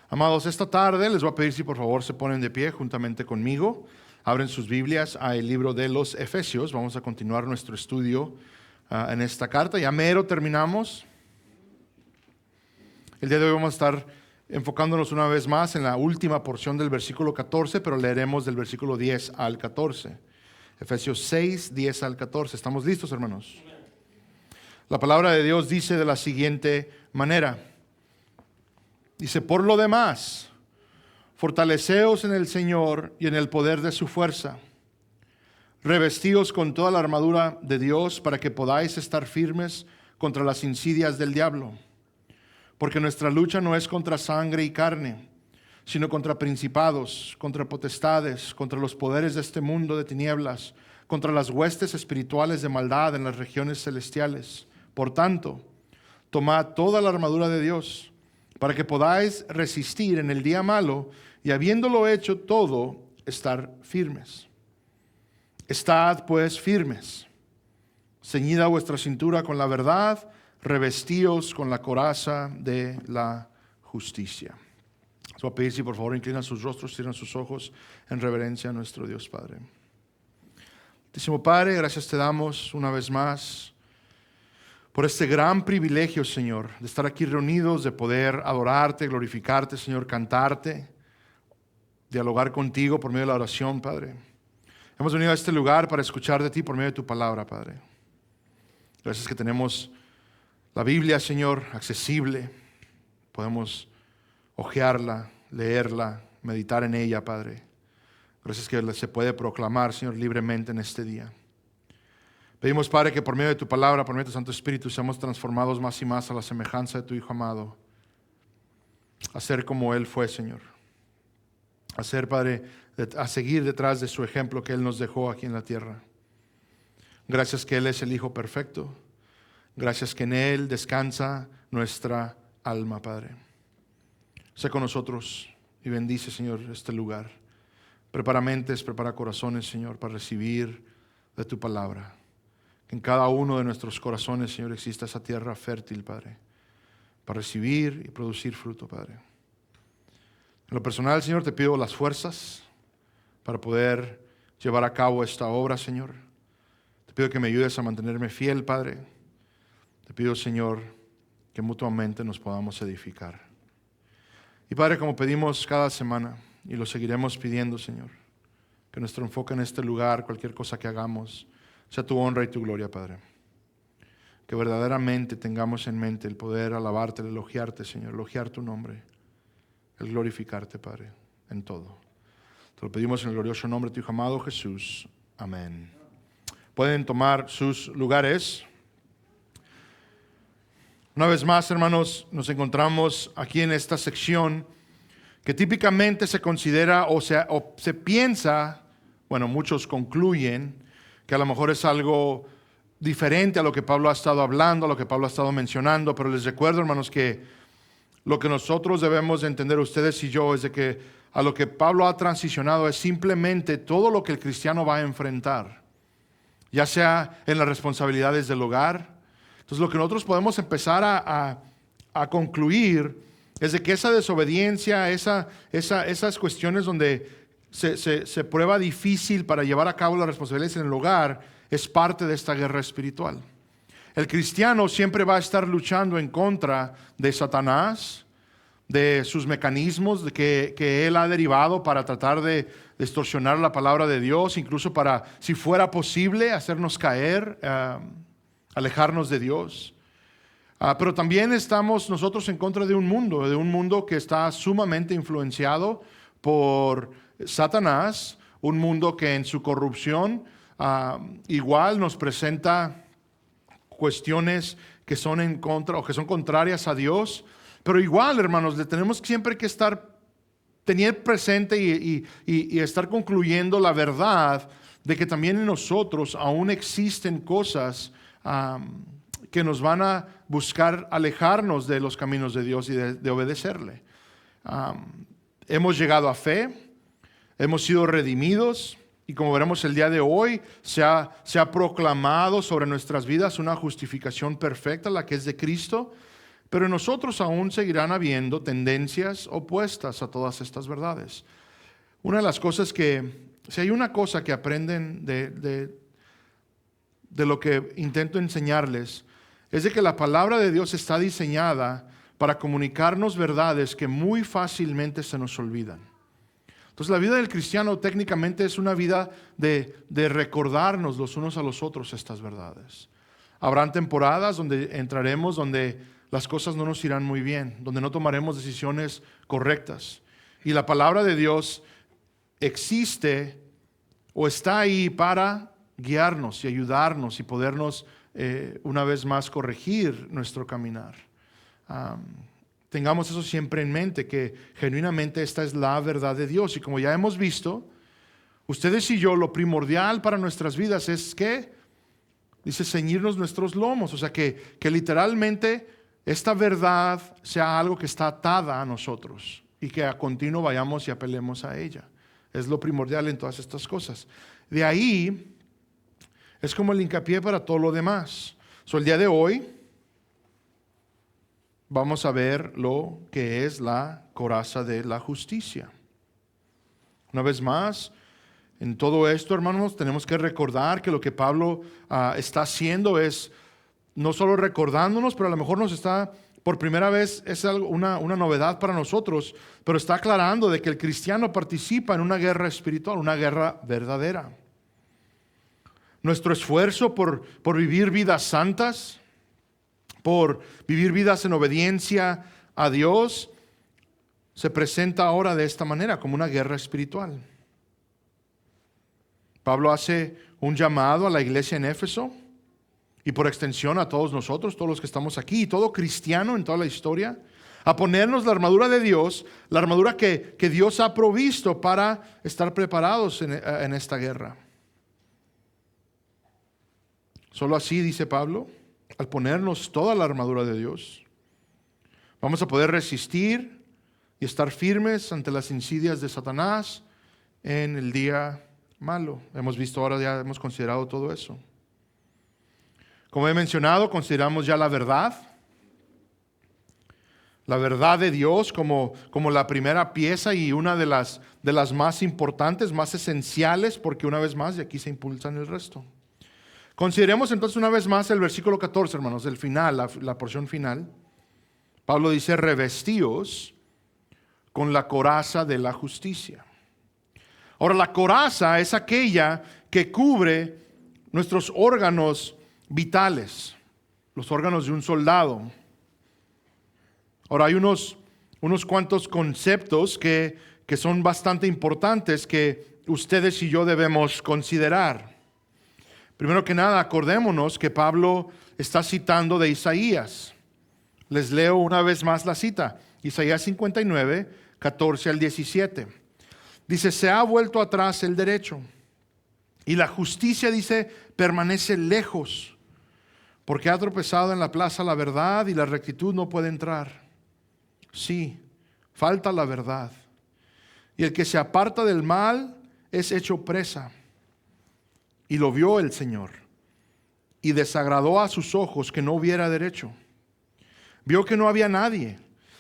Amados, esta tarde les voy a pedir si por favor se ponen de pie juntamente conmigo. Abren sus Biblias al libro de los Efesios. Vamos a continuar nuestro estudio en esta carta. Ya mero terminamos. El día de hoy vamos a estar enfocándonos una vez más en la última porción del versículo 14, pero leeremos del versículo 10 al 14. Efesios 6, 10 al 14. ¿Estamos listos, hermanos? La palabra de Dios dice de la siguiente manera. Dice, por lo demás, fortaleceos en el Señor y en el poder de su fuerza. Revestíos con toda la armadura de Dios para que podáis estar firmes contra las insidias del diablo. Porque nuestra lucha no es contra sangre y carne, sino contra principados, contra potestades, contra los poderes de este mundo de tinieblas, contra las huestes espirituales de maldad en las regiones celestiales. Por tanto, tomad toda la armadura de Dios, para que podáis resistir en el día malo y habiéndolo hecho todo, estar firmes. Estad pues firmes, ceñida vuestra cintura con la verdad, revestíos con la coraza de la justicia. Les voy a pedir si por favor inclinan sus rostros, cierran sus ojos en reverencia a nuestro Dios Padre. Altísimo Padre, gracias te damos una vez más por este gran privilegio, Señor, de estar aquí reunidos, de poder adorarte, glorificarte, Señor, cantarte, dialogar contigo por medio de la oración, Padre. Hemos venido a este lugar para escuchar de ti por medio de tu palabra, Padre. Gracias que tenemos la Biblia, Señor, accesible. Podemos hojearla, leerla, meditar en ella, Padre. Gracias que se puede proclamar, Señor, libremente en este día. Pedimos, Padre, que por medio de tu palabra, por medio de tu Santo Espíritu, seamos transformados más y más a la semejanza de tu Hijo amado. A ser como Él fue, Señor. A ser, Padre, a seguir detrás de su ejemplo que Él nos dejó aquí en la tierra. Gracias que Él es el Hijo perfecto. Gracias que en Él descansa nuestra alma, Padre. Sé con nosotros y bendice, Señor, este lugar. Prepara mentes, prepara corazones, Señor, para recibir de tu palabra. Que en cada uno de nuestros corazones, Señor, exista esa tierra fértil, Padre, para recibir y producir fruto, Padre. En lo personal, Señor, te pido las fuerzas para poder llevar a cabo esta obra, Señor. Te pido que me ayudes a mantenerme fiel, Padre. Te pido, Señor, que mutuamente nos podamos edificar. Y, Padre, como pedimos cada semana, y lo seguiremos pidiendo, Señor, que nuestro enfoque en este lugar, cualquier cosa que hagamos, sea tu honra y tu gloria, Padre. Que verdaderamente tengamos en mente el poder alabarte, el elogiarte, Señor, elogiar tu nombre, el glorificarte, Padre, en todo. Te lo pedimos en el glorioso nombre de tu Hijo amado Jesús. Amén. Pueden tomar sus lugares. Una vez más, hermanos, nos encontramos aquí en esta sección que típicamente se considera o se piensa, bueno, muchos concluyen que a lo mejor es algo diferente a lo que Pablo ha estado hablando, a lo que Pablo ha estado mencionando, pero les recuerdo, hermanos, que lo que nosotros debemos de entender, ustedes y yo, es de que a lo que Pablo ha transicionado es simplemente todo lo que el cristiano va a enfrentar, ya sea en las responsabilidades del hogar. Entonces lo que nosotros podemos empezar a concluir es de que esa desobediencia, esas cuestiones donde se prueba difícil para llevar a cabo las responsabilidades en el hogar, es parte de esta guerra espiritual. El cristiano siempre va a estar luchando en contra de Satanás, de sus mecanismos que él ha derivado para tratar de distorsionar la palabra de Dios, incluso para, si fuera posible, hacernos caer, alejarnos de Dios. Pero también estamos nosotros en contra de un mundo que está sumamente influenciado por Satanás, un mundo que en su corrupción igual nos presenta cuestiones que son en contra o que son contrarias a Dios, pero igual, hermanos, tenemos siempre que tener presente y estar concluyendo la verdad de que también en nosotros aún existen cosas que nos van a buscar alejarnos de los caminos de Dios y de obedecerle. Hemos llegado a fe, hemos sido redimidos y como veremos el día de hoy se ha proclamado sobre nuestras vidas una justificación perfecta, la que es de Cristo. pero en nosotros aún seguirán habiendo tendencias opuestas a todas estas verdades. Una de las cosas si hay una cosa que aprenden de lo que intento enseñarles, es de que la palabra de Dios está diseñada para comunicarnos verdades que muy fácilmente se nos olvidan. Entonces la vida del cristiano técnicamente es una vida de recordarnos los unos a los otros estas verdades. Habrán temporadas donde entraremos, donde las cosas no nos irán muy bien, donde no tomaremos decisiones correctas. Y la palabra de Dios existe o está ahí para guiarnos y ayudarnos y podernos una vez más corregir nuestro caminar. Tengamos eso siempre en mente, que genuinamente esta es la verdad de Dios. Y como ya hemos visto, ustedes y yo, lo primordial para nuestras vidas es que, dice, ceñirnos nuestros lomos. O sea, que literalmente esta verdad sea algo que está atada a nosotros y que a continuo vayamos y apelemos a ella. Es lo primordial en todas estas cosas. De ahí es como el hincapié para todo lo demás. El día de hoy vamos a ver lo que es la coraza de la justicia. Una vez más, en todo esto, hermanos, tenemos que recordar que lo que Pablo está haciendo es no solo recordándonos, pero a lo mejor nos está, por primera vez, es algo, una novedad para nosotros, pero está aclarando de que el cristiano participa en una guerra espiritual, una guerra verdadera. Nuestro esfuerzo por vivir vidas santas, por vivir vidas en obediencia a Dios, se presenta ahora de esta manera, como una guerra espiritual. Pablo hace un llamado a la iglesia en Éfeso y por extensión a todos nosotros, todos los que estamos aquí y todo cristiano en toda la historia, a ponernos la armadura de Dios, la armadura que Dios ha provisto para estar preparados en esta guerra. Solo así, dice Pablo, al ponernos toda la armadura de Dios, vamos a poder resistir y estar firmes ante las insidias de Satanás en el día malo. Hemos visto ahora, ya hemos considerado todo eso. Como he mencionado, consideramos ya la verdad de Dios como la primera pieza y una de las más importantes, más esenciales, porque una vez más de aquí se impulsan el resto. Consideremos entonces una vez más el versículo 14, hermanos, el final, la porción final. Pablo dice, revestíos con la coraza de la justicia. Ahora, la coraza es aquella que cubre nuestros órganos vitales, los órganos de un soldado. Ahora, hay unos cuantos conceptos que son bastante importantes que ustedes y yo debemos considerar. Primero que nada, acordémonos que Pablo está citando de Isaías. Les leo una vez más la cita. Isaías 59, 14 al 17. Dice, se ha vuelto atrás el derecho y la justicia, dice, permanece lejos, porque ha tropezado en la plaza la verdad y la rectitud no puede entrar. Sí, falta la verdad. Y el que se aparta del mal es hecho presa. Y lo vio el Señor, y desagradó a sus ojos que no hubiera derecho. Vio que no había nadie,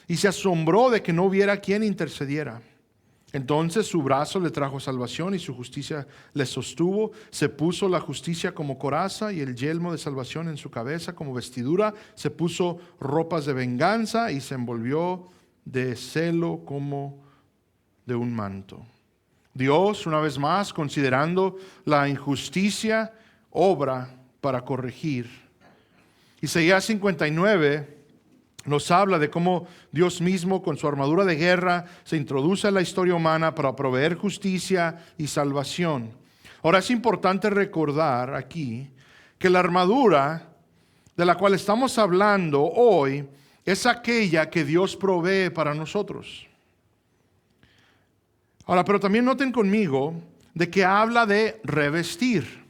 y se asombró de que no hubiera quien intercediera. Entonces su brazo le trajo salvación, y su justicia le sostuvo. Se puso la justicia como coraza, y el yelmo de salvación en su cabeza como vestidura. Se puso ropas de venganza, y se envolvió de celo como de un manto. Dios, una vez más, considerando la injusticia, obra para corregir. Isaías 59 nos habla de cómo Dios mismo, con su armadura de guerra, se introduce a la historia humana para proveer justicia y salvación. Ahora, es importante recordar aquí que la armadura de la cual estamos hablando hoy es aquella que Dios provee para nosotros. Ahora, pero también noten conmigo de que habla de revestir.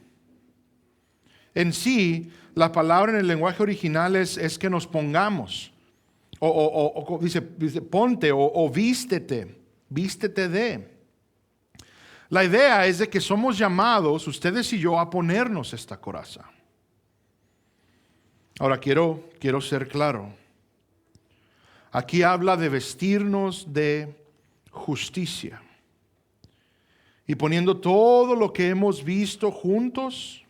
En sí, la palabra en el lenguaje original es que nos pongamos. Dice ponte o vístete de. La idea es de que somos llamados, ustedes y yo, a ponernos esta coraza. Ahora quiero ser claro. aquí habla de vestirnos de justicia. Y poniendo todo lo que hemos visto juntos,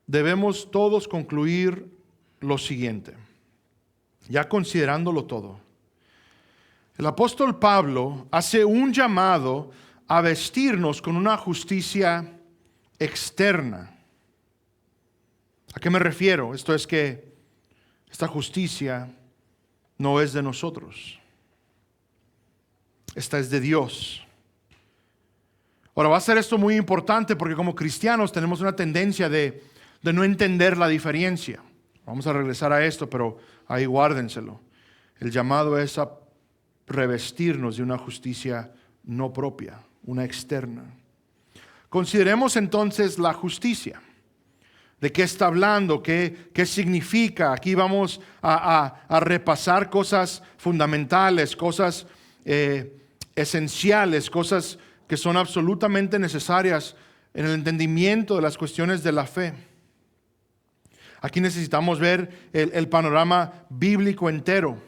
debemos todos concluir lo siguiente, ya considerándolo todo. El apóstol Pablo hace un llamado a vestirnos con una justicia externa. ¿A qué me refiero? Esto es que esta justicia no es de nosotros. Esta es de Dios. Ahora, va a ser esto muy importante porque como cristianos tenemos una tendencia de no entender la diferencia. Vamos a regresar a esto, pero ahí guárdenselo. El llamado es a revestirnos de una justicia no propia, una externa. Consideremos entonces la justicia. ¿De qué está hablando? ¿Qué significa? Aquí vamos a repasar cosas fundamentales, cosas esenciales, cosas que son absolutamente necesarias en el entendimiento de las cuestiones de la fe. Aquí necesitamos ver el panorama bíblico entero,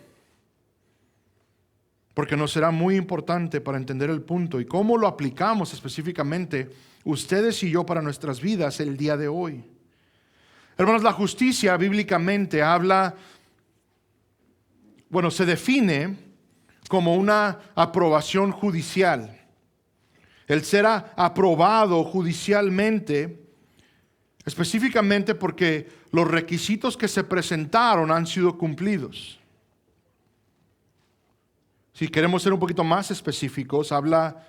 porque nos será muy importante para entender el punto y cómo lo aplicamos específicamente ustedes y yo para nuestras vidas el día de hoy. Hermanos, la justicia bíblicamente se define como una aprobación judicial. El ser aprobado judicialmente, específicamente porque los requisitos que se presentaron han sido cumplidos. Si queremos ser un poquito más específicos, habla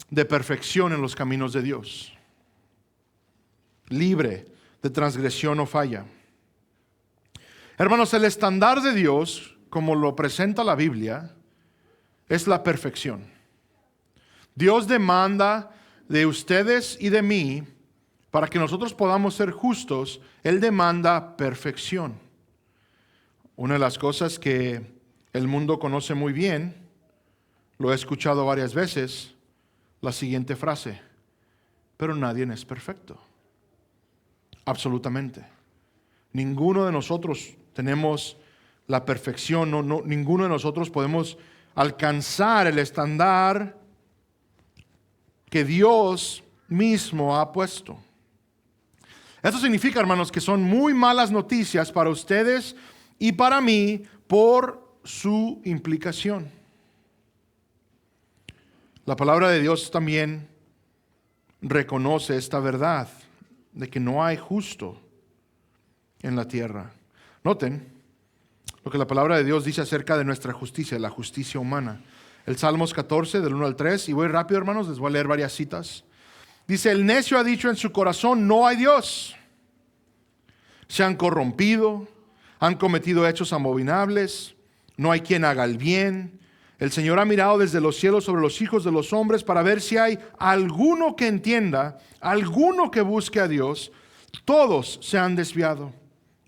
de perfección en los caminos de Dios. Libre de transgresión o falla. Hermanos, el estándar de Dios, como lo presenta la Biblia, es la perfección. Dios demanda de ustedes y de mí, para que nosotros podamos ser justos, Él demanda perfección. Una de las cosas que el mundo conoce muy bien, lo he escuchado varias veces, la siguiente frase: pero nadie es perfecto. Absolutamente. Ninguno de nosotros tenemos la perfección, ninguno de nosotros podemos alcanzar el estándar que Dios mismo ha puesto. Esto significa, hermanos, que son muy malas noticias para ustedes y para mí por su implicación. La palabra de Dios también reconoce esta verdad de que no hay justo en la tierra. Noten lo que la palabra de Dios dice acerca de nuestra justicia, la justicia humana. El Salmos 14, del 1 al 3, y voy rápido, hermanos, les voy a leer varias citas. Dice: el necio ha dicho en su corazón, no hay Dios. Se han corrompido, han cometido hechos abominables, no hay quien haga el bien. El Señor ha mirado desde los cielos sobre los hijos de los hombres para ver si hay alguno que entienda, alguno que busque a Dios. Todos se han desviado,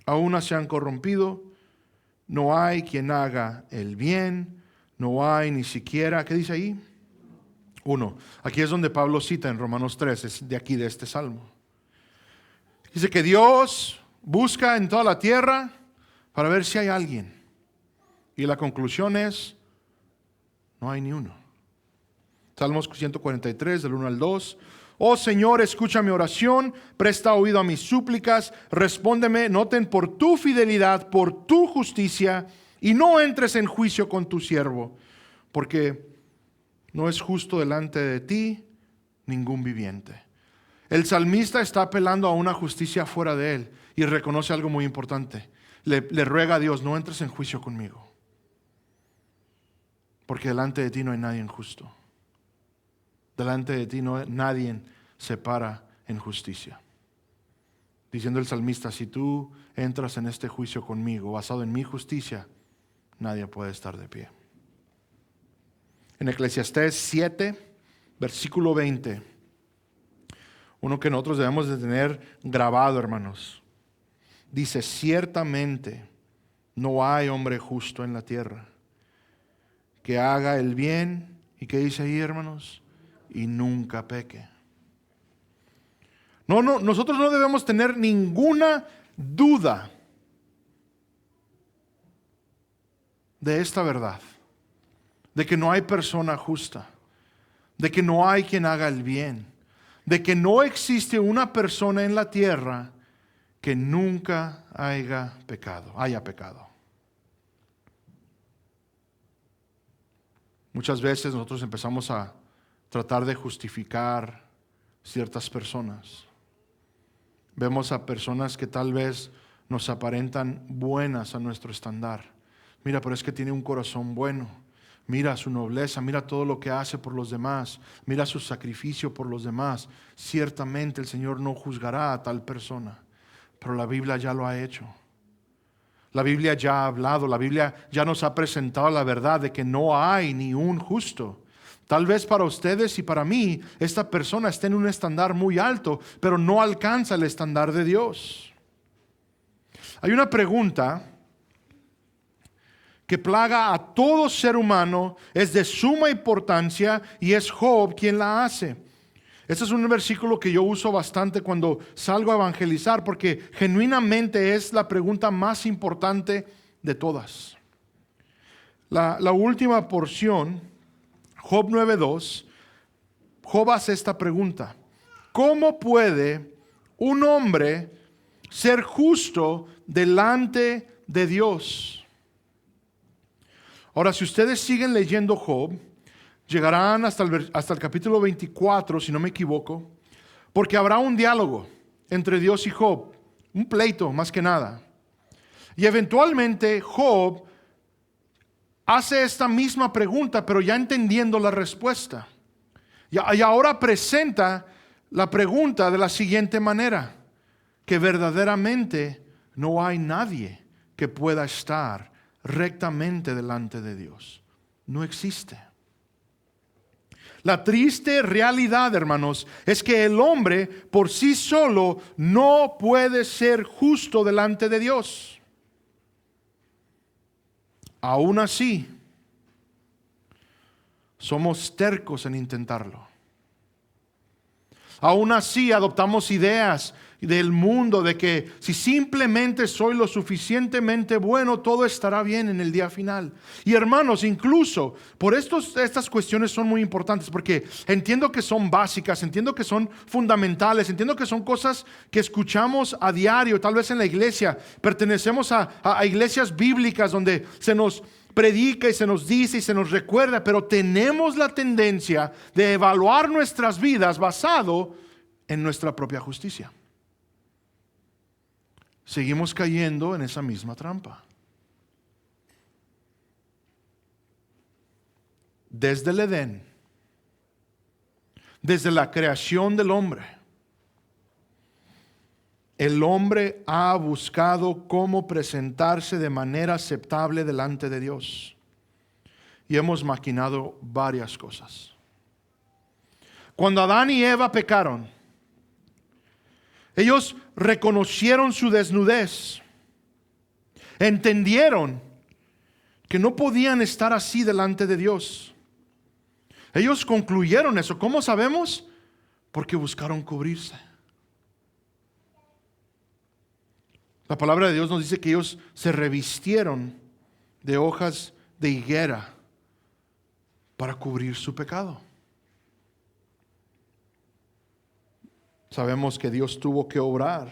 a una se han corrompido. No hay quien haga el bien, no hay ni siquiera, ¿qué dice ahí? Uno. Aquí es donde Pablo cita en Romanos 3, es de aquí, de este salmo. Dice que Dios busca en toda la tierra para ver si hay alguien. Y la conclusión es: no hay ni uno. Salmos 143, del 1 al 2. Oh Señor, escucha mi oración, presta oído a mis súplicas, respóndeme, noten, por tu fidelidad, por tu justicia, y no entres en juicio con tu siervo, porque no es justo delante de ti ningún viviente. El salmista está apelando a una justicia fuera de él y reconoce algo muy importante. Le ruega a Dios: no entres en juicio conmigo, porque delante de ti no hay nadie justo. Delante de ti nadie se para en justicia. Diciendo el salmista: si tú entras en este juicio conmigo, basado en mi justicia, nadie puede estar de pie. En Eclesiastés 7, versículo 20, uno que nosotros debemos de tener grabado, hermanos. Dice: ciertamente no hay hombre justo en la tierra que haga el bien. ¿Y qué dice ahí, hermanos? Y nunca peque. Nosotros no debemos tener ninguna duda de esta verdad, de que no hay persona justa, de que no hay quien haga el bien, de que no existe una persona en la tierra que nunca haya pecado. Muchas veces nosotros empezamos a tratar de justificar ciertas personas. Vemos a personas que tal vez nos aparentan buenas a nuestro estándar. Mira, pero es que tiene un corazón bueno. Mira su nobleza, mira todo lo que hace por los demás. Mira su sacrificio por los demás. Ciertamente el Señor no juzgará a tal persona, pero la Biblia ya lo ha hecho. La Biblia ya ha hablado, la Biblia ya nos ha presentado la verdad de que no hay ni un justo. Tal vez para ustedes y para mí, esta persona está en un estándar muy alto, pero no alcanza el estándar de Dios. Hay una pregunta que plaga a todo ser humano, es de suma importancia y es Job quien la hace. Este es un versículo que yo uso bastante cuando salgo a evangelizar, porque genuinamente es la pregunta más importante de todas. La última porción, Job 9:2, Job hace esta pregunta: ¿cómo puede un hombre ser justo delante de Dios? Ahora, si ustedes siguen leyendo Job, llegarán hasta el capítulo 24, si no me equivoco, porque habrá un diálogo entre Dios y Job, un pleito más que nada. Y eventualmente Job hace esta misma pregunta, pero ya entendiendo la respuesta. Y ahora presenta la pregunta de la siguiente manera: que verdaderamente no hay nadie que pueda estar rectamente delante de Dios. No existe. La triste realidad, hermanos, es que el hombre por sí solo no puede ser justo delante de Dios. Aún así, somos tercos en intentarlo. Aún así, adoptamos ideas del mundo de que si simplemente soy lo suficientemente bueno, todo estará bien en el día final. Y hermanos, incluso por estas cuestiones son muy importantes, porque entiendo que son básicas, entiendo que son fundamentales, entiendo que son cosas que escuchamos a diario, tal vez en la iglesia. Pertenecemos a iglesias bíblicas donde se nos predica y se nos dice y se nos recuerda, pero tenemos la tendencia de evaluar nuestras vidas basado en nuestra propia justicia. Seguimos cayendo en esa misma trampa. Desde el Edén, desde la creación del hombre, el hombre ha buscado cómo presentarse de manera aceptable delante de Dios. Y hemos maquinado varias cosas. Cuando Adán y Eva pecaron, ellos reconocieron su desnudez, entendieron que no podían estar así delante de Dios. Ellos concluyeron eso. ¿Cómo sabemos? Porque buscaron cubrirse. La palabra de Dios nos dice que ellos se revistieron de hojas de higuera para cubrir su pecado. Sabemos que Dios tuvo que obrar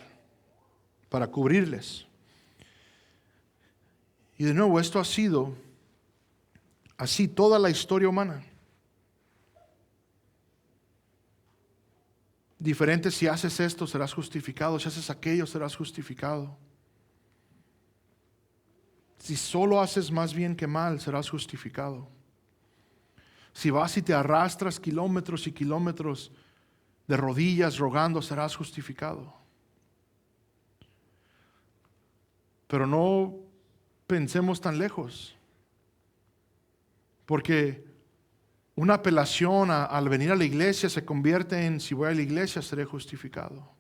para cubrirles. Y de nuevo, esto ha sido así toda la historia humana. Diferente: si haces esto serás justificado, si haces aquello serás justificado. Si solo haces más bien que mal, serás justificado. Si vas y te arrastras kilómetros y kilómetros de rodillas rogando, serás justificado. Pero no pensemos tan lejos, porque una apelación al venir a la iglesia se convierte en: si voy a la iglesia seré justificado.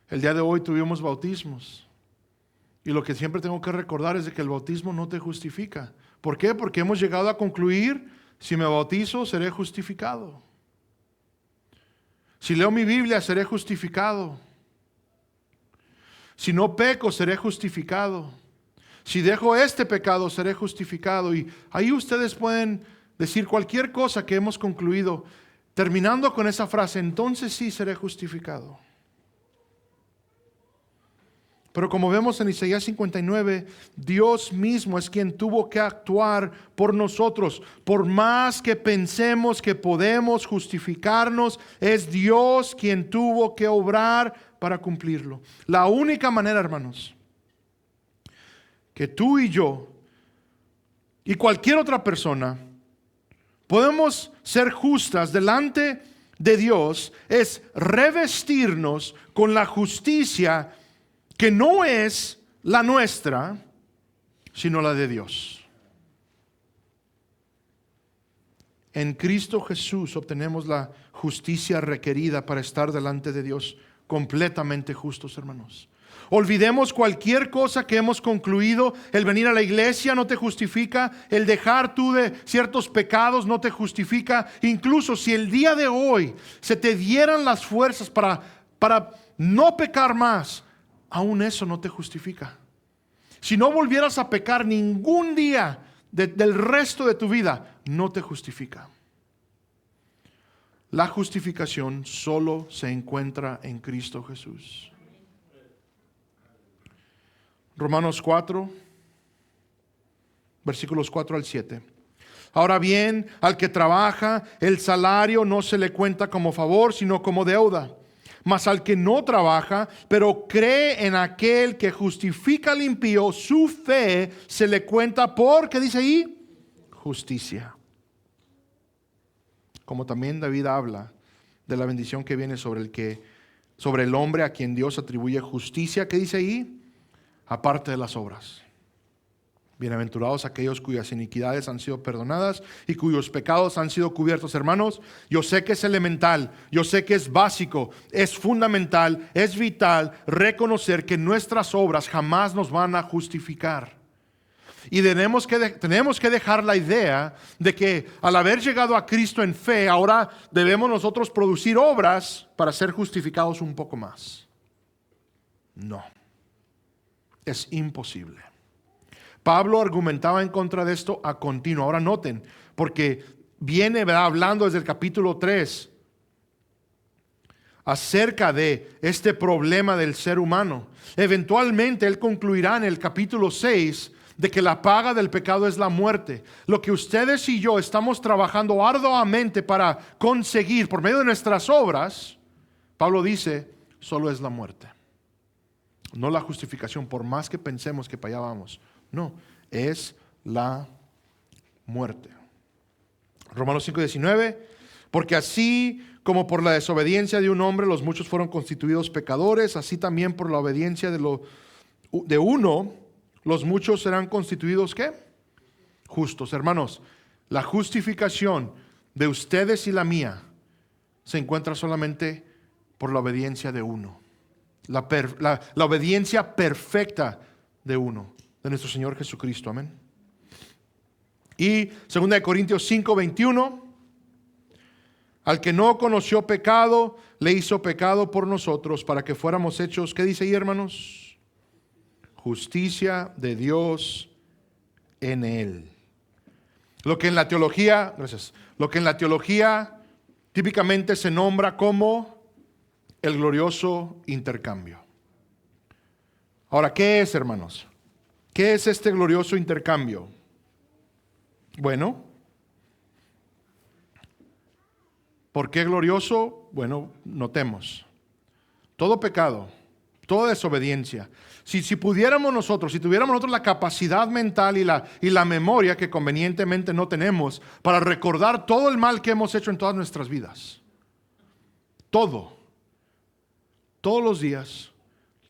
El día de hoy tuvimos bautismos, y lo que siempre tengo que recordar es de que el bautismo no te justifica. ¿Por qué? Porque hemos llegado a concluir: si me bautizo seré justificado. Si leo mi Biblia seré justificado. Si no peco seré justificado. Si dejo este pecado, seré justificado. Y ahí ustedes pueden decir cualquier cosa que hemos concluido, terminando con esa frase, entonces sí seré justificado. Pero como vemos en Isaías 59, Dios mismo es quien tuvo que actuar por nosotros. Por más que pensemos que podemos justificarnos, es Dios quien tuvo que obrar para cumplirlo. La única manera, hermanos, que tú y yo y cualquier otra persona podemos ser justas delante de Dios es revestirnos con la justicia que no es la nuestra, sino la de Dios. En Cristo Jesús obtenemos la justicia requerida para estar delante de Dios completamente justos, hermanos. Olvidemos cualquier cosa que hemos concluido. El venir a la iglesia no te justifica. El dejar tú de ciertos pecados no te justifica. Incluso si el día de hoy se te dieran las fuerzas para no pecar más, aún eso no te justifica. Si no volvieras a pecar ningún día del resto de tu vida, no te justifica. La justificación solo se encuentra en Cristo Jesús. Romanos 4, versículos 4 al 7. Ahora bien, al que trabaja, el salario no se le cuenta como favor, sino como deuda. Mas al que no trabaja, pero cree en aquel que justifica al impío, su fe se le cuenta por, ¿qué dice ahí? Justicia. Como también David habla de la bendición que viene sobre el hombre a quien Dios atribuye justicia, ¿qué dice ahí? Aparte de las obras. Bienaventurados aquellos cuyas iniquidades han sido perdonadas y cuyos pecados han sido cubiertos. Hermanos, yo sé que es elemental, yo sé que es básico, es fundamental, es vital reconocer que nuestras obras jamás nos van a justificar. Y tenemos que dejar la idea de que al haber llegado a Cristo en fe, ahora debemos nosotros producir obras para ser justificados un poco más. No, es imposible. Pablo argumentaba en contra de esto a continuo. Ahora noten, porque viene hablando desde el capítulo 3 acerca de este problema del ser humano. Eventualmente él concluirá en el capítulo 6 de que la paga del pecado es la muerte. Lo que ustedes y yo estamos trabajando arduamente para conseguir por medio de nuestras obras, Pablo dice, solo es la muerte. No la justificación, por más que pensemos que para allá vamos. No, es la muerte. Romanos 5:19, porque así como por la desobediencia de un hombre los muchos fueron constituidos pecadores, así también por la obediencia de uno, los muchos serán constituidos ¿qué? Justos. Hermanos, la justificación de ustedes y la mía se encuentra solamente por la obediencia de uno. La obediencia perfecta de uno, de nuestro Señor Jesucristo. Amén. Y 2 Corintios 5:21, al que no conoció pecado, le hizo pecado por nosotros para que fuéramos hechos, ¿qué dice ahí, hermanos? Justicia de Dios en él. Lo que en la teología, típicamente se nombra como el glorioso intercambio. Ahora, ¿qué es, hermanos? ¿Qué es este glorioso intercambio? Bueno, ¿por qué glorioso? Bueno, notemos. Todo pecado, toda desobediencia. Si tuviéramos nosotros la capacidad mental y la memoria que convenientemente no tenemos para recordar todo el mal que hemos hecho en todas nuestras vidas. Todos los días.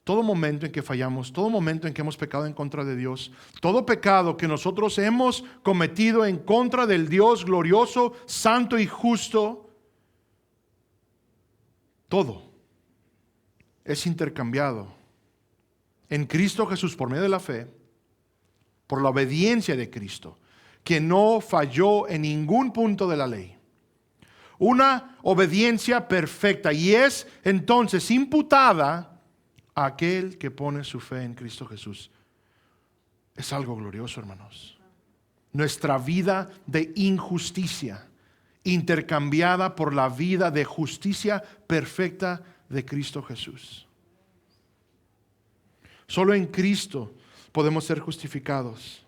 Todo momento en que fallamos, todo momento en que hemos pecado en contra de Dios, todo pecado que nosotros hemos cometido en contra del Dios glorioso, santo y justo, todo es intercambiado en Cristo Jesús por medio de la fe, por la obediencia de Cristo, que no falló en ningún punto de la ley. Una obediencia perfecta y es entonces imputada a aquel que pone su fe en Cristo Jesús. es algo glorioso, hermanos. Nuestra vida de injusticia intercambiada por la vida de justicia perfecta de Cristo Jesús. Solo en Cristo podemos ser justificados.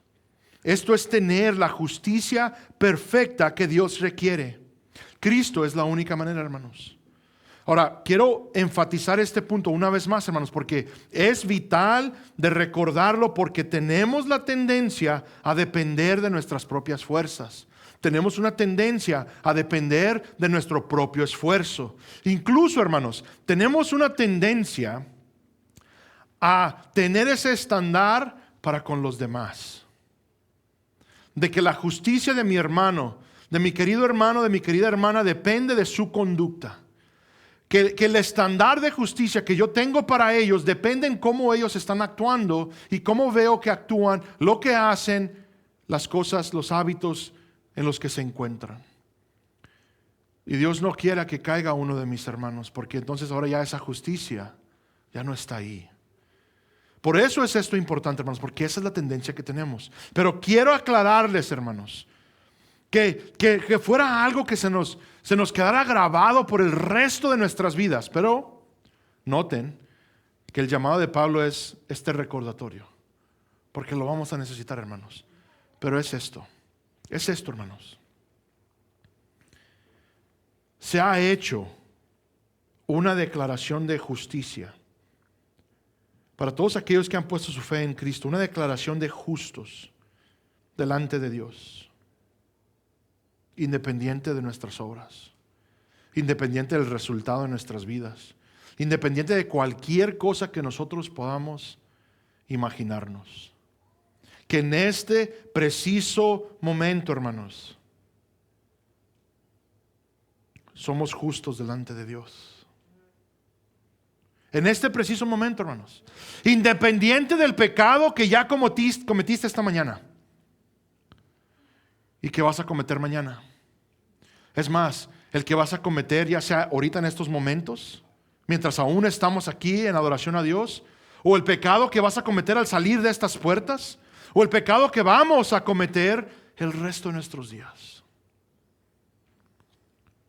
Esto es tener la justicia perfecta que Dios requiere. Cristo es la única manera, hermanos. Ahora, quiero enfatizar este punto una vez más, hermanos, porque es vital de recordarlo, porque tenemos la tendencia a depender de nuestras propias fuerzas. Tenemos una tendencia a depender de nuestro propio esfuerzo. Incluso, hermanos, tenemos una tendencia a tener ese estándar para con los demás. De que la justicia de mi hermano, de mi querido hermano, de mi querida hermana, depende de su conducta. Que el estándar de justicia que yo tengo para ellos depende en cómo ellos están actuando y cómo veo que actúan, lo que hacen, las cosas, los hábitos en los que se encuentran. Y Dios no quiera que caiga uno de mis hermanos, porque entonces ahora ya esa justicia ya no está ahí. Por eso es esto importante, hermanos, porque esa es la tendencia que tenemos. Pero quiero aclararles, hermanos, que fuera algo que se nos quedara grabado por el resto de nuestras vidas. Pero noten que el llamado de Pablo es este recordatorio, porque lo vamos a necesitar, hermanos. Pero es esto, hermanos. Se ha hecho una declaración de justicia para todos aquellos que han puesto su fe en Cristo, una declaración de justos delante de Dios, independiente de nuestras obras, independiente del resultado de nuestras vidas, independiente de cualquier cosa que nosotros podamos imaginarnos. Que en este preciso momento, hermanos, somos justos delante de Dios. En este preciso momento, hermanos, independiente del pecado que ya cometiste esta mañana y que vas a cometer mañana. Es más, el que vas a cometer ya sea ahorita en estos momentos, mientras aún estamos aquí en adoración a Dios, o el pecado que vas a cometer al salir de estas puertas, o el pecado que vamos a cometer el resto de nuestros días.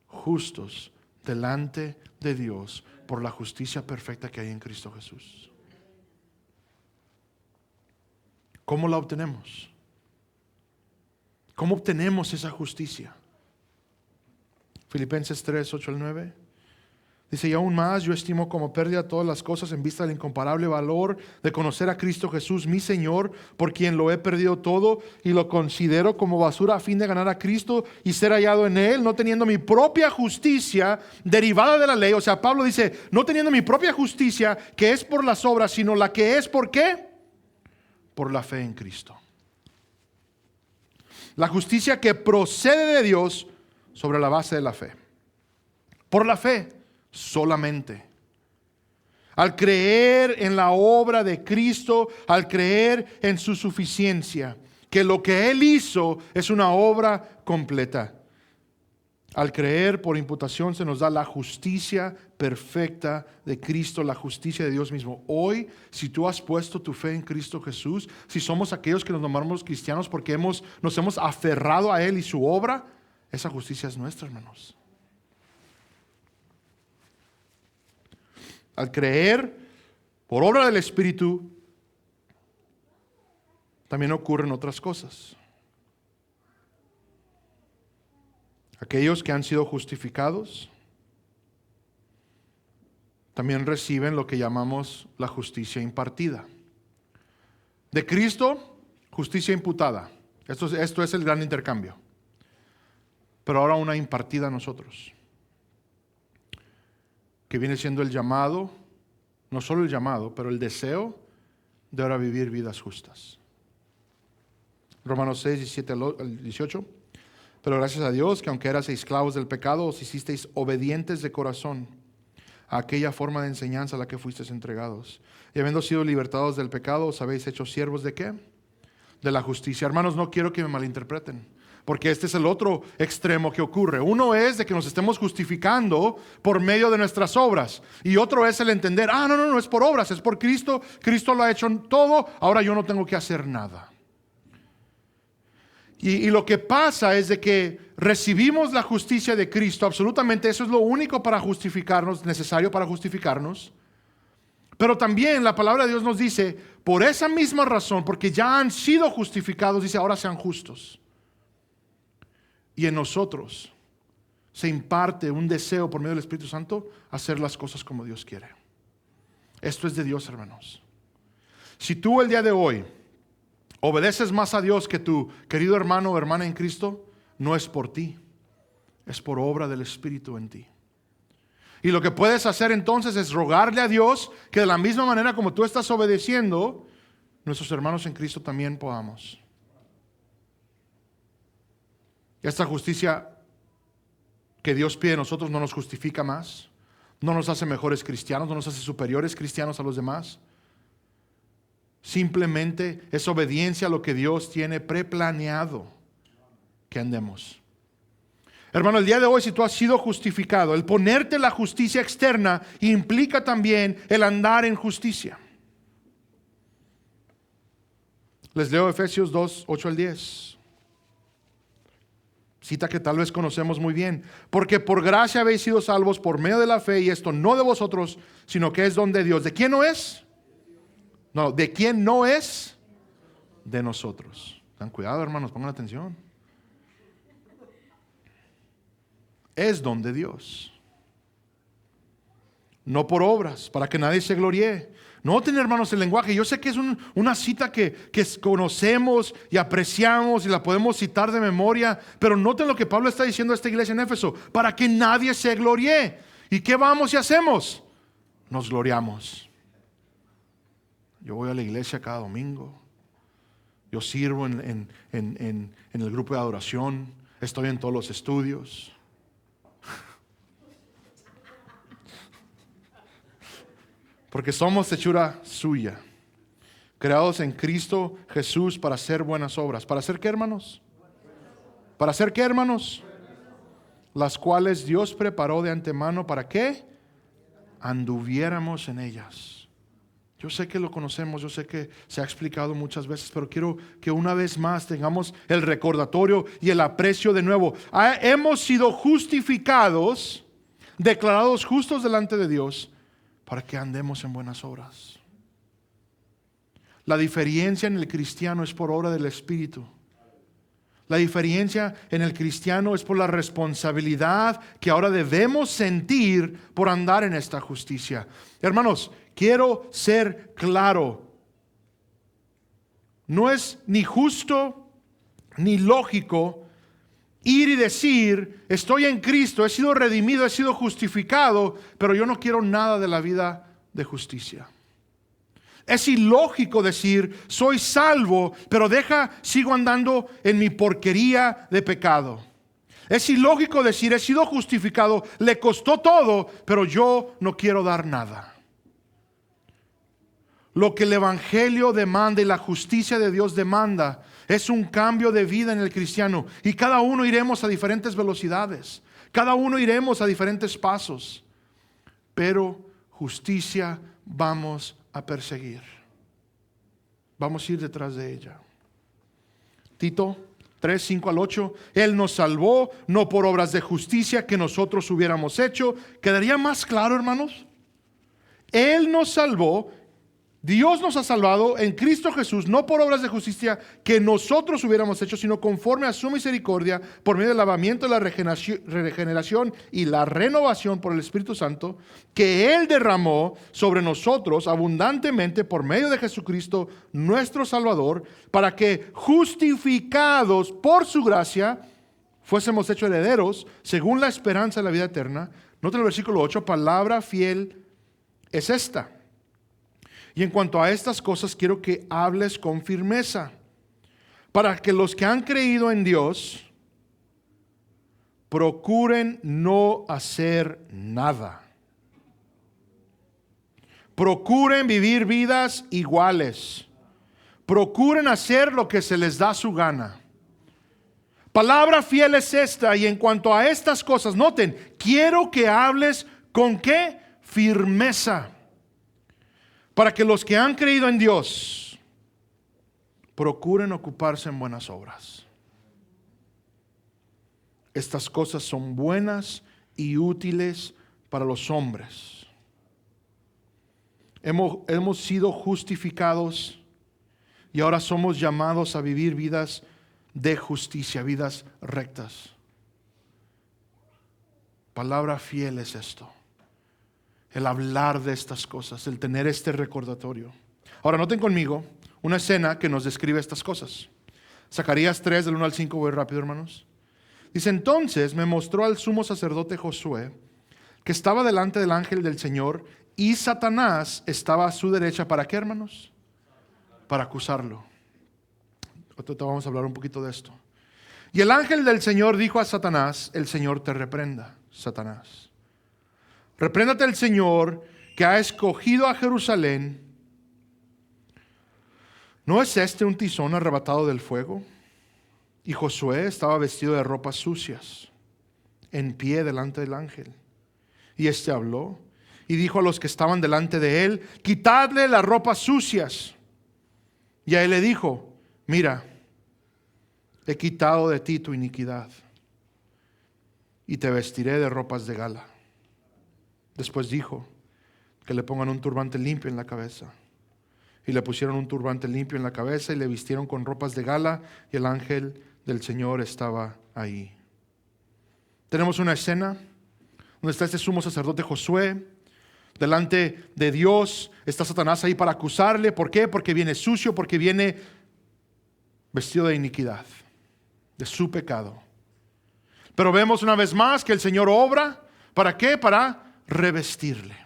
Justos delante de Dios por la justicia perfecta que hay en Cristo Jesús. ¿Cómo la obtenemos? ¿Cómo obtenemos esa justicia? Filipenses 3, 8 al 9. Dice, y aún más, yo estimo como pérdida todas las cosas en vista del incomparable valor de conocer a Cristo Jesús, mi Señor, por quien lo he perdido todo y lo considero como basura a fin de ganar a Cristo y ser hallado en Él, no teniendo mi propia justicia derivada de la ley. O sea, Pablo dice, no teniendo mi propia justicia que es por las obras, sino la que es, ¿por qué? Por la fe en Cristo. La justicia que procede de Dios sobre la base de la fe. Por la fe solamente. Al creer en la obra de Cristo, al creer en su suficiencia, que lo que Él hizo es una obra completa. Al creer por imputación se nos da la justicia perfecta de Cristo, la justicia de Dios mismo. Hoy, si tú has puesto tu fe en Cristo Jesús, si somos aquellos que nos llamamos cristianos porque nos hemos aferrado a Él y su obra, esa justicia es nuestra, hermanos. Al creer por obra del Espíritu, también ocurren otras cosas. Aquellos que han sido justificados también reciben lo que llamamos la justicia impartida. De Cristo, justicia imputada. Esto es el gran intercambio. Pero ahora una impartida a nosotros, que viene siendo el llamado, no solo el llamado, pero el deseo de ahora vivir vidas justas. Romanos 6, 17 al 18. Pero gracias a Dios que aunque erais esclavos del pecado, os hicisteis obedientes de corazón a aquella forma de enseñanza a la que fuisteis entregados. Y habiendo sido libertados del pecado, os habéis hecho siervos ¿de qué? De la justicia. Hermanos, no quiero que me malinterpreten, porque este es el otro extremo que ocurre. Uno es de que nos estemos justificando por medio de nuestras obras. Y otro es el entender, no es por obras, es por Cristo. Cristo lo ha hecho todo, ahora yo no tengo que hacer nada. Y lo que pasa es de que recibimos la justicia de Cristo, absolutamente eso es lo único para justificarnos, necesario para justificarnos. Pero también la palabra de Dios nos dice, por esa misma razón, porque ya han sido justificados, dice, ahora sean justos. Y en nosotros se imparte un deseo por medio del Espíritu Santo hacer las cosas como Dios quiere. Esto es de Dios, hermanos. Si tú el día de hoy obedeces más a Dios que tu querido hermano o hermana en Cristo, no es por ti, es por obra del Espíritu en ti. Y lo que puedes hacer entonces es rogarle a Dios que de la misma manera como tú estás obedeciendo, nuestros hermanos en Cristo también podamos. Y esta justicia que Dios pide de nosotros no nos justifica más, no nos hace mejores cristianos, no nos hace superiores cristianos a los demás. Simplemente es obediencia a lo que Dios tiene preplaneado que andemos. Hermano, el día de hoy, si tú has sido justificado, el ponerte la justicia externa implica también el andar en justicia. Les leo Efesios 2, 8 al 10. Cita que tal vez conocemos muy bien. Porque por gracia habéis sido salvos por medio de la fe, y esto no de vosotros, sino que es don de Dios. ¿De quién no es? No, ¿de quién no es? De nosotros. Ten cuidado, hermanos, pongan atención. Es don de Dios. No por obras, para que nadie se gloríe. Noten, hermanos, el lenguaje. Yo sé que es una cita que conocemos y apreciamos y la podemos citar de memoria, pero noten lo que Pablo está diciendo a esta iglesia en Éfeso: para que nadie se gloríe. ¿Y qué vamos y hacemos? Nos gloriamos. Yo voy a la iglesia cada domingo. Yo sirvo en el grupo de adoración. Estoy en todos los estudios. Porque somos hechura suya, creados en Cristo Jesús para hacer buenas obras. ¿Para hacer qué, hermanos? ¿Para hacer qué, hermanos? Las cuales Dios preparó de antemano, ¿para qué? Anduviéramos en ellas. Yo sé que lo conocemos, yo sé que se ha explicado muchas veces, pero quiero que una vez más tengamos el recordatorio y el aprecio de nuevo. Hemos sido justificados, declarados justos delante de Dios, para que andemos en buenas obras. La diferencia en el cristiano es por obra del Espíritu. La diferencia en el cristiano es por la responsabilidad que ahora debemos sentir por andar en esta justicia. Hermanos, quiero ser claro. No es ni justo ni lógico ir y decir: estoy en Cristo, he sido redimido, he sido justificado, pero yo no quiero nada de la vida de justicia. Es ilógico decir: soy salvo, pero sigo andando en mi porquería de pecado. Es ilógico decir: he sido justificado, le costó todo, pero yo no quiero dar nada. Lo que el Evangelio demanda y la justicia de Dios demanda es un cambio de vida en el cristiano. Y cada uno iremos a diferentes velocidades. Cada uno iremos a diferentes pasos. Pero justicia vamos a perseguir. Vamos a ir detrás de ella. Tito 3, 5 al 8. Él nos salvó no por obras de justicia que nosotros hubiéramos hecho. ¿Quedaría más claro, hermanos? Él nos salvó. Dios nos ha salvado en Cristo Jesús, no por obras de justicia que nosotros hubiéramos hecho, sino conforme a su misericordia, por medio del lavamiento de la regeneración y la renovación por el Espíritu Santo, que Él derramó sobre nosotros abundantemente por medio de Jesucristo, nuestro Salvador, para que, justificados por su gracia, fuésemos hechos herederos según la esperanza de la vida eterna. Nota el versículo 8, palabra fiel es esta. Y en cuanto a estas cosas quiero que hables con firmeza, para que los que han creído en Dios procuren no hacer nada. Procuren vivir vidas iguales. Procuren hacer lo que se les da su gana. Palabra fiel es esta. Y en cuanto a estas cosas, noten, quiero que hables con ¿qué? Firmeza. Para que los que han creído en Dios procuren ocuparse en buenas obras. estas cosas son buenas y útiles para los hombres. Hemos sido justificados y ahora somos llamados a vivir vidas de justicia, vidas rectas. Palabra fiel es esto. El hablar de estas cosas, el tener este recordatorio. Ahora noten conmigo una escena que nos describe estas cosas. Zacarías 3, del 1 al 5, voy rápido, hermanos. Dice: entonces me mostró al sumo sacerdote Josué, que estaba delante del ángel del Señor, y Satanás estaba a su derecha. ¿Para qué, hermanos? Para acusarlo. Ahorita vamos a hablar un poquito de esto. Y el ángel del Señor dijo a Satanás: el Señor te reprenda, Satanás. Repréndate el Señor, que ha escogido a Jerusalén. ¿No es este un tizón arrebatado del fuego? Y Josué estaba vestido de ropas sucias, en pie delante del ángel. Y éste habló y dijo a los que estaban delante de él: quitadle las ropas sucias. Y a él le dijo: mira, he quitado de ti tu iniquidad y te vestiré de ropas de gala. Después dijo que le pongan un turbante limpio en la cabeza. Y le pusieron un turbante limpio en la cabeza y le vistieron con ropas de gala, y el ángel del Señor estaba ahí. Tenemos una escena donde está este sumo sacerdote Josué delante de Dios. Está Satanás ahí para acusarle. ¿Por qué? Porque viene sucio, porque viene vestido de iniquidad, de su pecado. Pero vemos una vez más que el Señor obra. ¿Para qué? Para revestirle.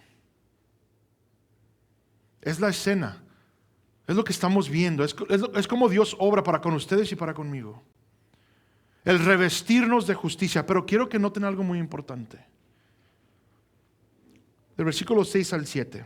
Es la escena. Es lo que estamos viendo. Es como Dios obra para con ustedes y para conmigo. El revestirnos de justicia. Pero quiero que noten algo muy importante. Del versículo 6 al 7.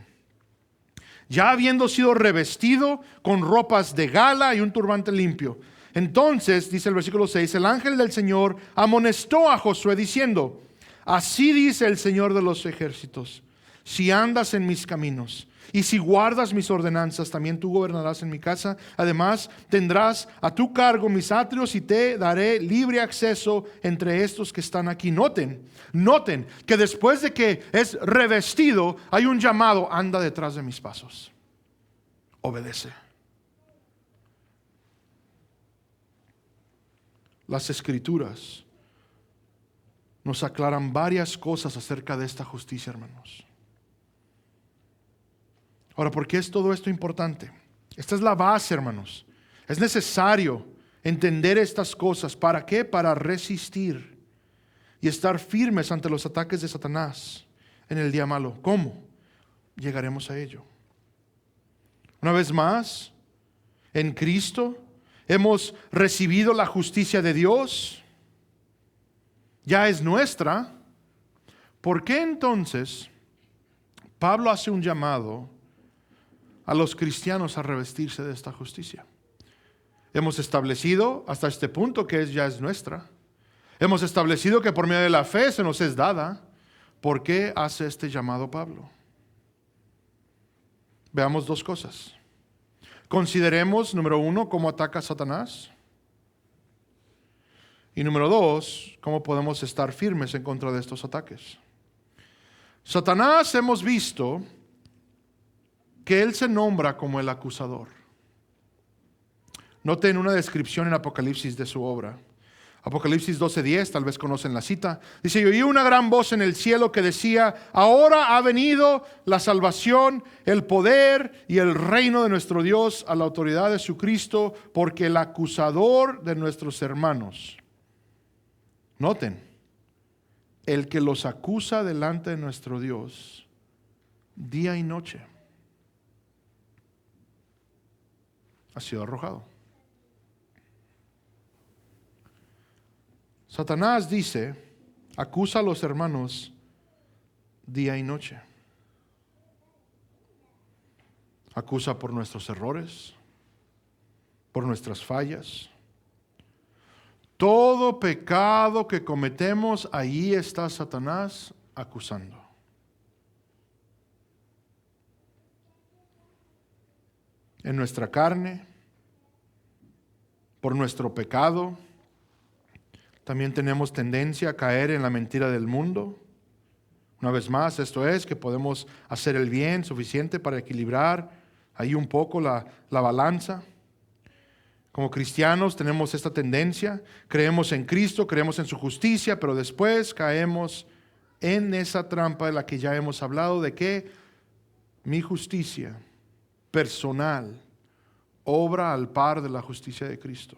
Ya habiendo sido revestido con ropas de gala y un turbante limpio. Entonces, dice el versículo 6, el ángel del Señor amonestó a Josué diciendo: así dice el Señor de los ejércitos: si andas en mis caminos y si guardas mis ordenanzas, también tú gobernarás en mi casa. Además, tendrás a tu cargo mis atrios y te daré libre acceso entre estos que están aquí. Noten que después de que es revestido, hay un llamado: anda detrás de mis pasos. Obedece. Las Escrituras nos aclaran varias cosas acerca de esta justicia, hermanos. Ahora, ¿por qué es todo esto importante? Esta es la base, hermanos. Es necesario entender estas cosas. ¿Para qué? Para resistir y estar firmes ante los ataques de Satanás en el día malo. ¿Cómo? Llegaremos a ello. Una vez más, en Cristo hemos recibido la justicia de Dios. Ya es nuestra. ¿Por qué entonces Pablo hace un llamado a los cristianos a revestirse de esta justicia? Hemos establecido hasta este punto que ya es nuestra. Hemos establecido que por medio de la fe se nos es dada. ¿Por qué hace este llamado Pablo? Veamos dos cosas. Consideremos, número 1, cómo ataca Satanás. Y número 2, cómo podemos estar firmes en contra de estos ataques. Satanás, hemos visto que él se nombra como el acusador. Noten una descripción en Apocalipsis de su obra. Apocalipsis 12:10, tal vez conocen la cita. Dice: y oí una gran voz en el cielo que decía: ahora ha venido la salvación, el poder y el reino de nuestro Dios, a la autoridad de su Cristo, porque el acusador de nuestros hermanos, noten, el que los acusa delante de nuestro Dios día y noche, ha sido arrojado. Satanás dice, acusa a los hermanos día y noche. Acusa por nuestros errores, por nuestras fallas. Todo pecado que cometemos, ahí está Satanás acusando. En nuestra carne, por nuestro pecado, también tenemos tendencia a caer en la mentira del mundo. Una vez más, esto es que podemos hacer el bien suficiente para equilibrar ahí un poco la balanza. Como cristianos tenemos esta tendencia, creemos en Cristo, creemos en su justicia, pero después caemos en esa trampa de la que ya hemos hablado, de que mi justicia personal obra al par de la justicia de Cristo.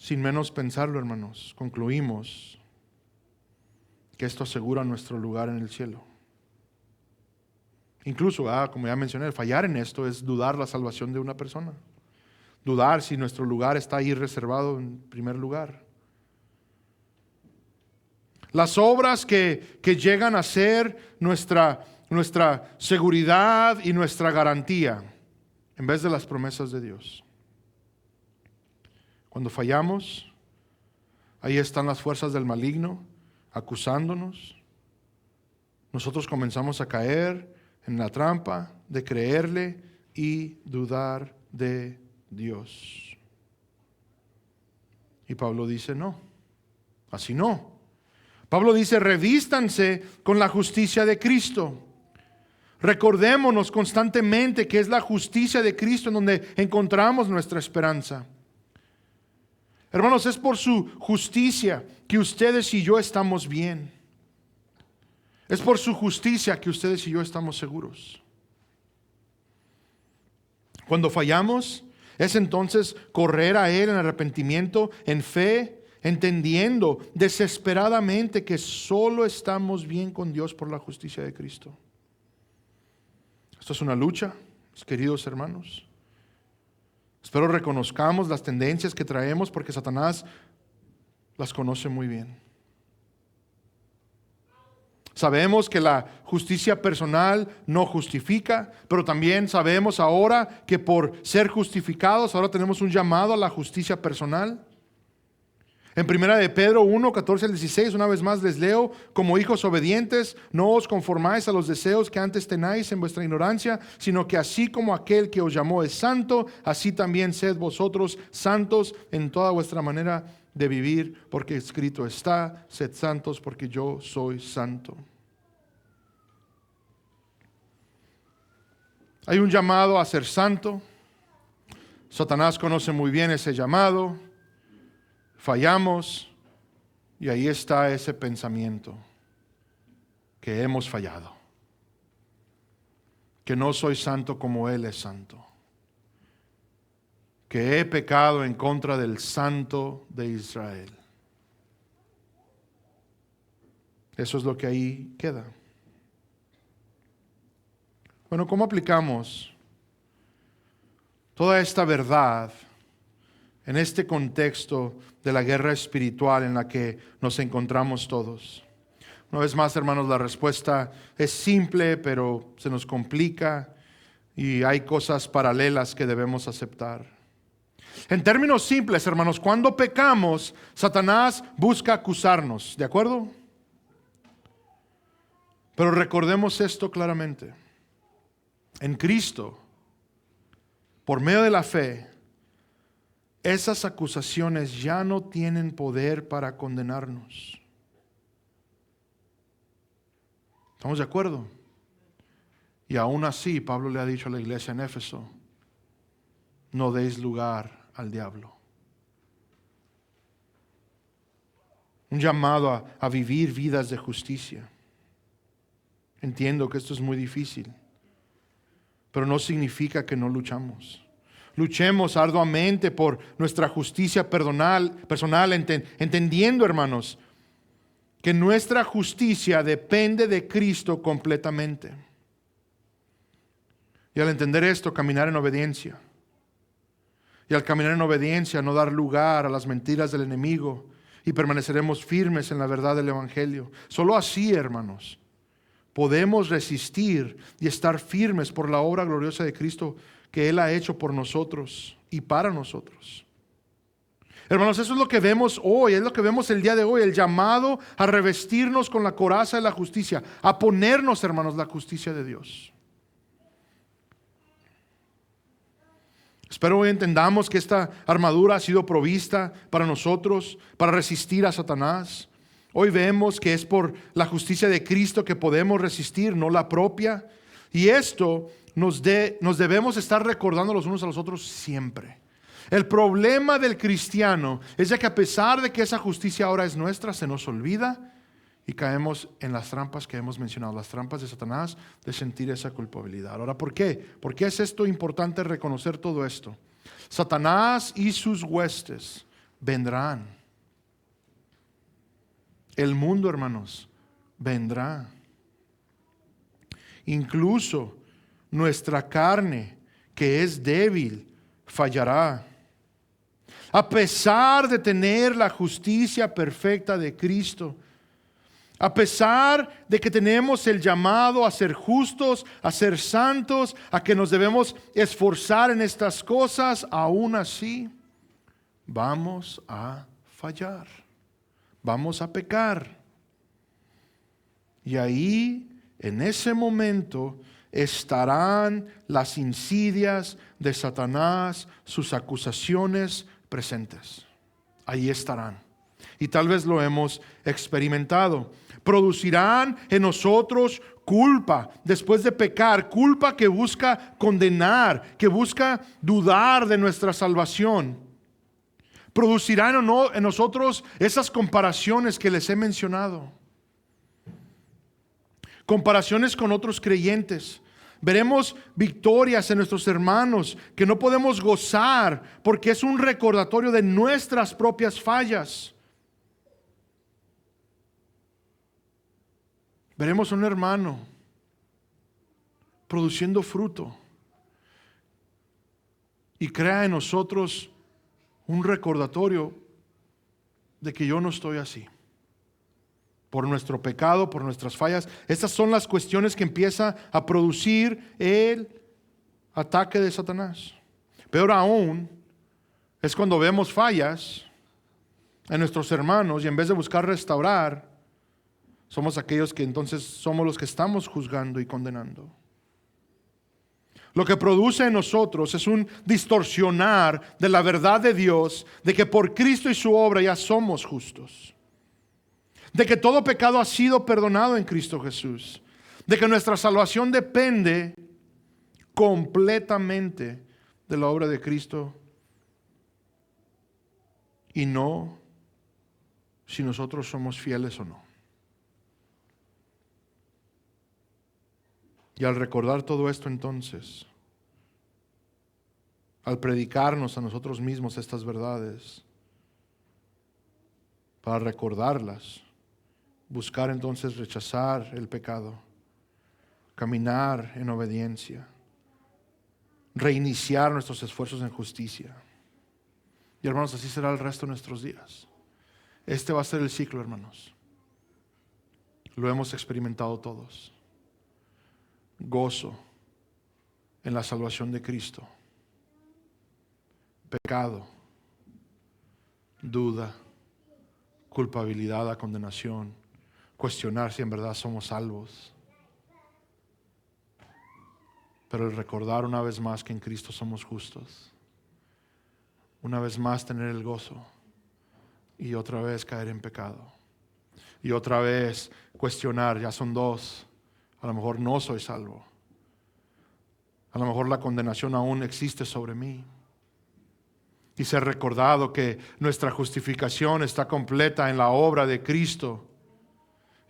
Sin menos pensarlo, hermanos, concluimos que esto asegura nuestro lugar en el cielo. Incluso, como ya mencioné, fallar en esto es dudar la salvación de una persona. Dudar si nuestro lugar está ahí reservado en primer lugar. Las obras que llegan a ser nuestra seguridad y nuestra garantía, en vez de las promesas de Dios. Cuando fallamos, ahí están las fuerzas del maligno acusándonos. Nosotros comenzamos a caer en la trampa de creerle y dudar de Dios. Y Pablo dice, no, así no. Pablo dice, revístanse con la justicia de Cristo. Recordémonos constantemente que es la justicia de Cristo en donde encontramos nuestra esperanza. Hermanos, es por su justicia que ustedes y yo estamos bien. Es por su justicia que ustedes y yo estamos seguros. Cuando fallamos, es entonces correr a Él en arrepentimiento, en fe, entendiendo desesperadamente que solo estamos bien con Dios por la justicia de Cristo. Esto es una lucha, mis queridos hermanos. Espero reconozcamos las tendencias que traemos porque Satanás las conoce muy bien. Sabemos que la justicia personal no justifica, pero también sabemos ahora que por ser justificados, ahora tenemos un llamado a la justicia personal. En 1 de Pedro 1, 14 al 16, una vez más les leo, como hijos obedientes, no os conformáis a los deseos que antes tenáis en vuestra ignorancia, sino que así como aquel que os llamó es santo, así también sed vosotros santos en toda vuestra manera de vivir, porque escrito está, sed santos porque yo soy santo. Hay un llamado a ser santo. Satanás conoce muy bien ese llamado. Fallamos y ahí está ese pensamiento que hemos fallado, que no soy santo como Él es santo, que he pecado en contra del Santo de Israel. Eso es lo que ahí queda. Bueno, ¿cómo aplicamos toda esta verdad en este contexto de la guerra espiritual en la que nos encontramos todos? Una vez más, hermanos, la respuesta es simple, pero se nos complica y hay cosas paralelas que debemos aceptar. En términos simples, hermanos, cuando pecamos, Satanás busca acusarnos, ¿de acuerdo? Pero recordemos esto claramente. En Cristo, por medio de la fe, esas acusaciones ya no tienen poder para condenarnos. ¿Estamos de acuerdo? Y aún así, Pablo le ha dicho a la iglesia en Éfeso, no deis lugar al diablo. Un llamado a vivir vidas de justicia. Entiendo que esto es muy difícil, pero no significa que no luchamos. Luchemos arduamente por nuestra justicia personal, entendiendo, hermanos, que nuestra justicia depende de Cristo completamente. Y al entender esto, caminar en obediencia. Y al caminar en obediencia, no dar lugar a las mentiras del enemigo y permaneceremos firmes en la verdad del Evangelio. Solo así, hermanos, podemos resistir y estar firmes por la obra gloriosa de Cristo que Él ha hecho por nosotros y para nosotros. Hermanos, eso es lo que vemos hoy, es lo que vemos el día de hoy, el llamado a revestirnos con la coraza de la justicia, a ponernos, hermanos, la justicia de Dios. Espero hoy entendamos que esta armadura ha sido provista para nosotros, para resistir a Satanás. Hoy vemos que es por la justicia de Cristo que podemos resistir, no la propia. Y esto nos debemos estar recordando los unos a los otros siempre. El problema del cristiano es de que a pesar de que esa justicia ahora es nuestra, se nos olvida y caemos en las trampas que hemos mencionado, las trampas de Satanás, de sentir esa culpabilidad. Ahora, ¿por qué? ¿Por qué es esto importante reconocer todo esto? Satanás y sus huestes vendrán. El mundo, hermanos, vendrá. Incluso nuestra carne, que es débil, fallará. A pesar de tener la justicia perfecta de Cristo, a pesar de que tenemos el llamado a ser justos, a ser santos, a que nos debemos esforzar en estas cosas, aún así vamos a fallar, vamos a pecar. Y ahí, en ese momento, estarán las insidias de Satanás, sus acusaciones presentes. Ahí estarán. Y tal vez lo hemos experimentado. Producirán en nosotros culpa después de pecar, culpa que busca condenar, que busca dudar de nuestra salvación. Producirán o no en nosotros esas comparaciones que les he mencionado. Comparaciones con otros creyentes. Veremos victorias en nuestros hermanos que no podemos gozar porque es un recordatorio de nuestras propias fallas. Veremos a un hermano produciendo fruto y crea en nosotros un recordatorio de que yo no estoy así. Por nuestro pecado, por nuestras fallas. Estas son las cuestiones que empieza a producir el ataque de Satanás. Peor aún es cuando vemos fallas en nuestros hermanos y en vez de buscar restaurar, somos aquellos que entonces somos los que estamos juzgando y condenando. Lo que produce en nosotros es un distorsionar de la verdad de Dios, de que por Cristo y su obra ya somos justos. De que todo pecado ha sido perdonado en Cristo Jesús. De que nuestra salvación depende completamente de la obra de Cristo. Y no si nosotros somos fieles o no. Y al recordar todo esto entonces, al predicarnos a nosotros mismos estas verdades, para recordarlas, buscar entonces rechazar el pecado, caminar en obediencia, reiniciar nuestros esfuerzos en justicia. Y hermanos, así será el resto de nuestros días. Este va a ser el ciclo, hermanos. Lo hemos experimentado todos. Gozo en la salvación de Cristo. Pecado, duda, culpabilidad, condenación, cuestionar si en verdad somos salvos. Pero el recordar una vez más que en Cristo somos justos. Una vez más tener el gozo. Y otra vez caer en pecado. Y otra vez cuestionar, ya son dos. A lo mejor no soy salvo. A lo mejor la condenación aún existe sobre mí. Y ser recordado que nuestra justificación está completa en la obra de Cristo.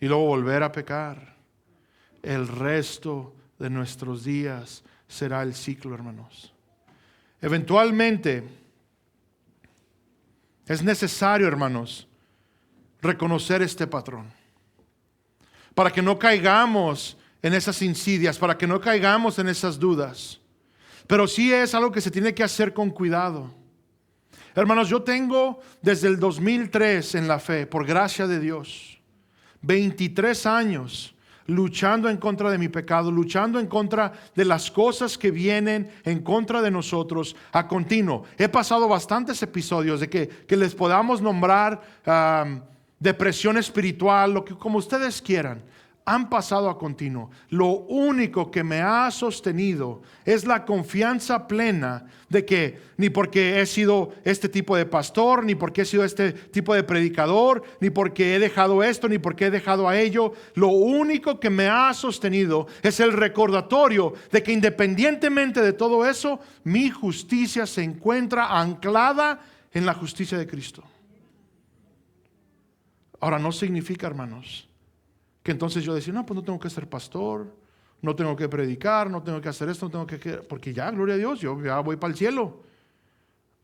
Y luego volver a pecar. El resto de nuestros días será el ciclo, hermanos. Eventualmente es necesario, hermanos, reconocer este patrón. Para que no caigamos en esas insidias, para que no caigamos en esas dudas. Pero sí es algo que se tiene que hacer con cuidado. Hermanos, yo tengo desde el 2003 en la fe, por gracia de Dios, 23 años luchando en contra de mi pecado, luchando en contra de las cosas que vienen en contra de nosotros a continuo. He pasado bastantes episodios de que les podamos nombrar depresión espiritual, lo que como ustedes quieran. han pasado a continuo. Lo único que me ha sostenido es la confianza plena de que ni porque he sido este tipo de pastor, ni porque he sido este tipo de predicador, ni porque he dejado esto, ni porque he dejado a ello. Lo único que me ha sostenido es el recordatorio de que independientemente de todo eso, mi justicia se encuentra anclada en la justicia de Cristo. Ahora, no significa, hermanos, que entonces yo decía, no, pues no tengo que ser pastor, no tengo que predicar, no tengo que hacer esto, no tengo que porque ya, gloria a Dios, yo ya voy para el cielo.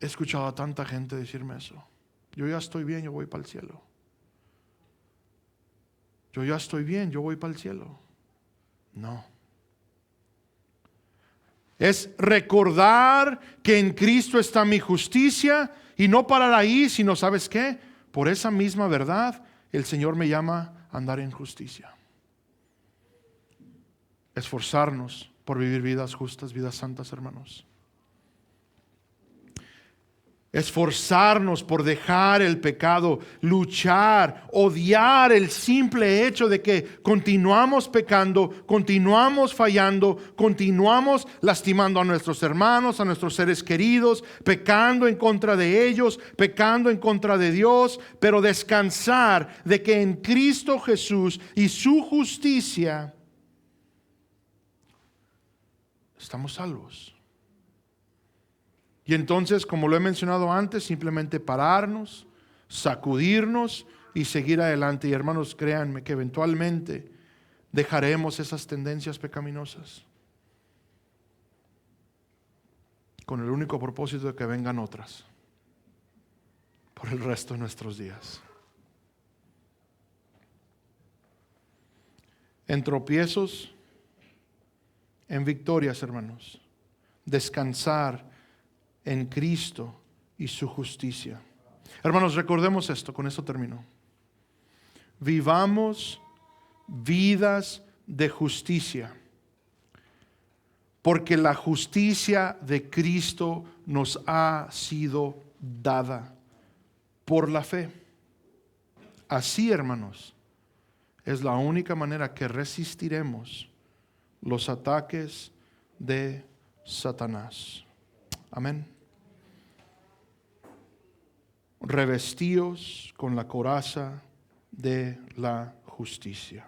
He escuchado a tanta gente decirme eso. Yo ya estoy bien, yo voy para el cielo. Yo ya estoy bien, yo voy para el cielo. No. Es recordar que en Cristo está mi justicia y no parar ahí, sino, ¿sabes qué? Por esa misma verdad, el Señor me llama a andar en justicia. Esforzarnos por vivir vidas justas, vidas santas, hermanos. Esforzarnos por dejar el pecado, luchar, odiar el simple hecho de que continuamos pecando, continuamos fallando, continuamos lastimando a nuestros hermanos, a nuestros seres queridos, pecando en contra de ellos, pecando en contra de Dios, pero descansar de que en Cristo Jesús y su justicia estamos salvos. Y entonces, como lo he mencionado antes, simplemente pararnos, sacudirnos y seguir adelante. Y hermanos, créanme que eventualmente dejaremos esas tendencias pecaminosas con el único propósito de que vengan otras por el resto de nuestros días. En tropiezos, en victorias, hermanos, descansar en Cristo y su justicia. Hermanos, recordemos esto, con esto termino. Vivamos vidas de justicia, porque la justicia de Cristo nos ha sido dada por la fe. Así, hermanos, es la única manera que resistiremos los ataques de Satanás. Amén. Revestíos con la coraza de la justicia.